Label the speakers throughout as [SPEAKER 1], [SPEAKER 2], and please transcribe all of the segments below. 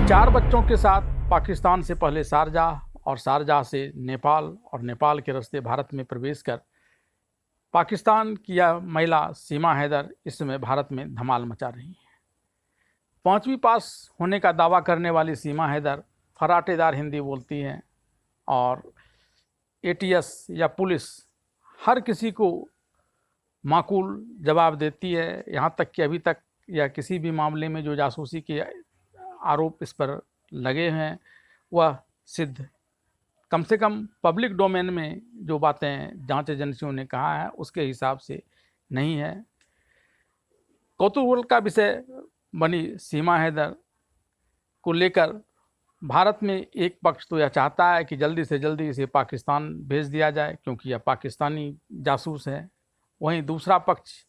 [SPEAKER 1] अपने 4 बच्चों के साथ पाकिस्तान से पहले शारजाह और शारजाह से नेपाल और नेपाल के रास्ते भारत में प्रवेश कर पाकिस्तान की यह महिला सीमा हैदर इस समय भारत में धमाल मचा रही हैं। 5वीं पास होने का दावा करने वाली सीमा हैदर फराटेदार हिंदी बोलती हैं और एटीएस या पुलिस हर किसी को माकूल जवाब देती है। यहाँ तक कि अभी तक या किसी भी मामले में जो जासूसी के आरोप इस पर लगे हैं वह सिद्ध कम से कम पब्लिक डोमेन में जो बातें जांच एजेंसियों ने कहा है उसके हिसाब से नहीं है। कौतूहल का विषय बनी सीमा हैदर को लेकर भारत में एक पक्ष तो यह चाहता है कि जल्दी से जल्दी इसे पाकिस्तान भेज दिया जाए क्योंकि यह पाकिस्तानी जासूस है। वहीं दूसरा पक्ष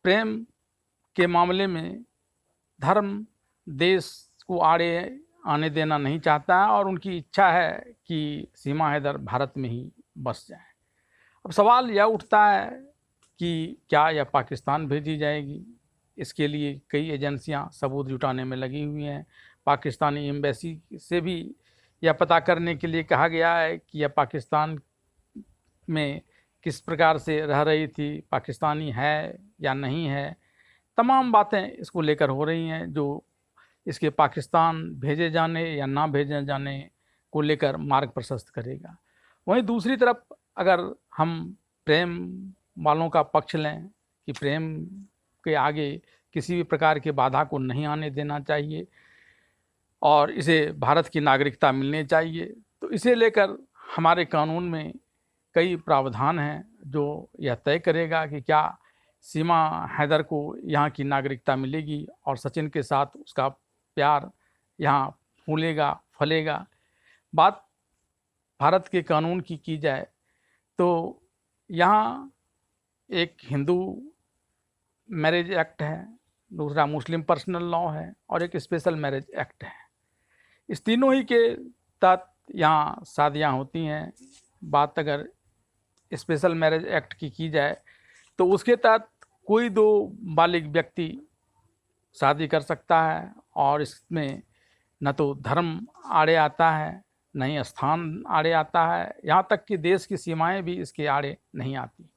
[SPEAKER 1] प्रेम के मामले में धर्म देश को आड़े आने देना नहीं चाहता है और उनकी इच्छा है कि सीमा हैदर भारत में ही बस जाए। अब सवाल यह उठता है कि क्या यह पाकिस्तान भेजी जाएगी। इसके लिए कई एजेंसियां सबूत जुटाने में लगी हुई हैं। पाकिस्तानी एम्बेसी से भी यह पता करने के लिए कहा गया है कि यह पाकिस्तान में किस प्रकार से रह रही थी, पाकिस्तानी है या नहीं है। तमाम बातें इसको लेकर हो रही हैं जो इसके पाकिस्तान भेजे जाने या ना भेजे जाने को लेकर मार्ग प्रशस्त करेगा। वहीं दूसरी तरफ अगर हम प्रेम वालों का पक्ष लें कि प्रेम के आगे किसी भी प्रकार के बाधा को नहीं आने देना चाहिए और इसे भारत की नागरिकता मिलनी चाहिए, तो इसे लेकर हमारे कानून में कई प्रावधान हैं जो यह तय करेगा कि क्या सीमा हैदर को यहाँ की नागरिकता मिलेगी और सचिन के साथ उसका प्यार यहाँ फूलेगा फलेगा। बात भारत के कानून की जाए तो यहाँ एक हिंदू मैरिज एक्ट है, दूसरा मुस्लिम पर्सनल लॉ है और एक स्पेशल मैरिज एक्ट है। इस तीनों ही के तहत यहाँ शादियाँ होती हैं। बात अगर स्पेशल मैरिज एक्ट की जाए तो उसके तहत कोई 2 बालिग व्यक्ति शादी कर सकता है और इसमें न तो धर्म आड़े आता है न ही स्थान आड़े आता है, यहाँ तक कि देश की सीमाएं भी इसके आड़े नहीं आती।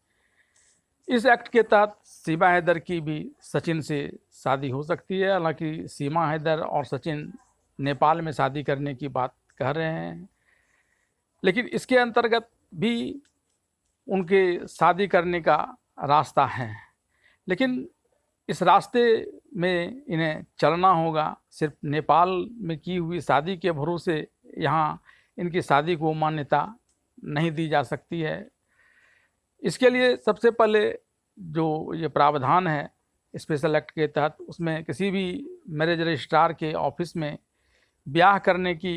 [SPEAKER 1] इस एक्ट के तहत सीमा हैदर की भी सचिन से शादी हो सकती है। हालांकि सीमा हैदर और सचिन नेपाल में शादी करने की बात कह रहे हैं, लेकिन इसके अंतर्गत भी उनके शादी करने का रास्ता है। लेकिन इस रास्ते में इन्हें चलना होगा। सिर्फ नेपाल में की हुई शादी के भरोसे यहाँ इनकी शादी को मान्यता नहीं दी जा सकती है। इसके लिए सबसे पहले जो ये प्रावधान है स्पेशल एक्ट के तहत, उसमें किसी भी मैरिज रजिस्ट्रार के ऑफिस में ब्याह करने की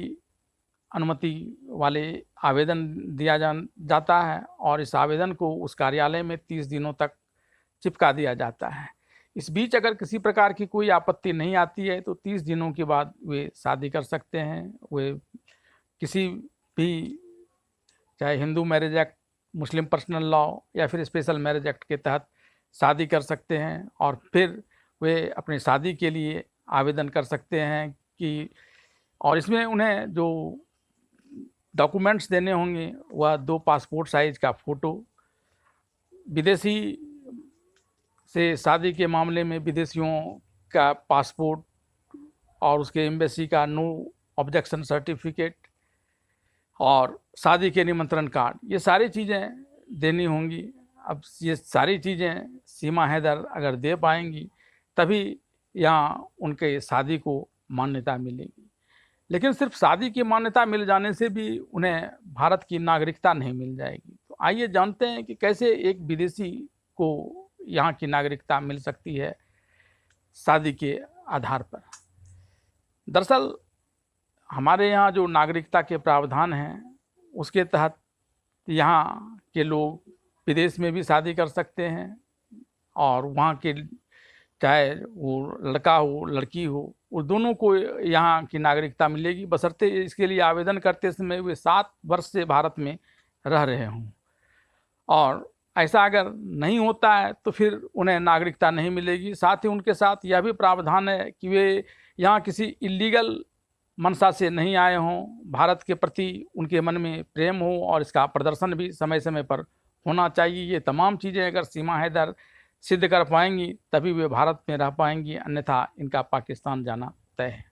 [SPEAKER 1] अनुमति वाले आवेदन दिया जाता है और इस आवेदन को उस कार्यालय में 30 दिनों तक चिपका दिया जाता है। इस बीच अगर किसी प्रकार की कोई आपत्ति नहीं आती है तो 30 दिनों के बाद वे शादी कर सकते हैं। वे किसी भी चाहे हिंदू मैरिज एक्ट, मुस्लिम पर्सनल लॉ या फिर स्पेशल मैरिज एक्ट के तहत शादी कर सकते हैं और फिर वे अपनी शादी के लिए आवेदन कर सकते हैं कि और इसमें उन्हें जो डॉक्यूमेंट्स देने होंगे वह 2 पासपोर्ट साइज का फ़ोटो, विदेशी से शादी के मामले में विदेशियों का पासपोर्ट और उसके एम्बेसी का नो ऑब्जेक्शन सर्टिफिकेट और शादी के निमंत्रण कार्ड, ये सारी चीज़ें देनी होंगी। अब ये सारी चीज़ें सीमा हैदर अगर दे पाएंगी तभी यहाँ उनके शादी को मान्यता मिलेगी। लेकिन सिर्फ शादी की मान्यता मिल जाने से भी उन्हें भारत की नागरिकता नहीं मिल जाएगी। तो आइए जानते हैं कि कैसे एक विदेशी को यहाँ की नागरिकता मिल सकती है शादी के आधार पर। दरअसल हमारे यहाँ जो नागरिकता के प्रावधान हैं उसके तहत यहाँ के लोग विदेश में भी शादी कर सकते हैं और वहाँ के चाहे वो लड़का हो लड़की हो वो दोनों को यहाँ की नागरिकता मिलेगी, बशर्ते इसके लिए आवेदन करते समय वे 7 वर्ष से भारत में रह रहे हों। और ऐसा अगर नहीं होता है तो फिर उन्हें नागरिकता नहीं मिलेगी। साथ ही उनके साथ यह भी प्रावधान है कि वे यहाँ किसी इलीगल मंशा से नहीं आए हों, भारत के प्रति उनके मन में प्रेम हो और इसका प्रदर्शन भी समय समय पर होना चाहिए। ये तमाम चीज़ें अगर सीमा हैदर सिद्ध कर पाएंगी तभी वे भारत में रह पाएंगी, अन्यथा इनका पाकिस्तान जाना तय है।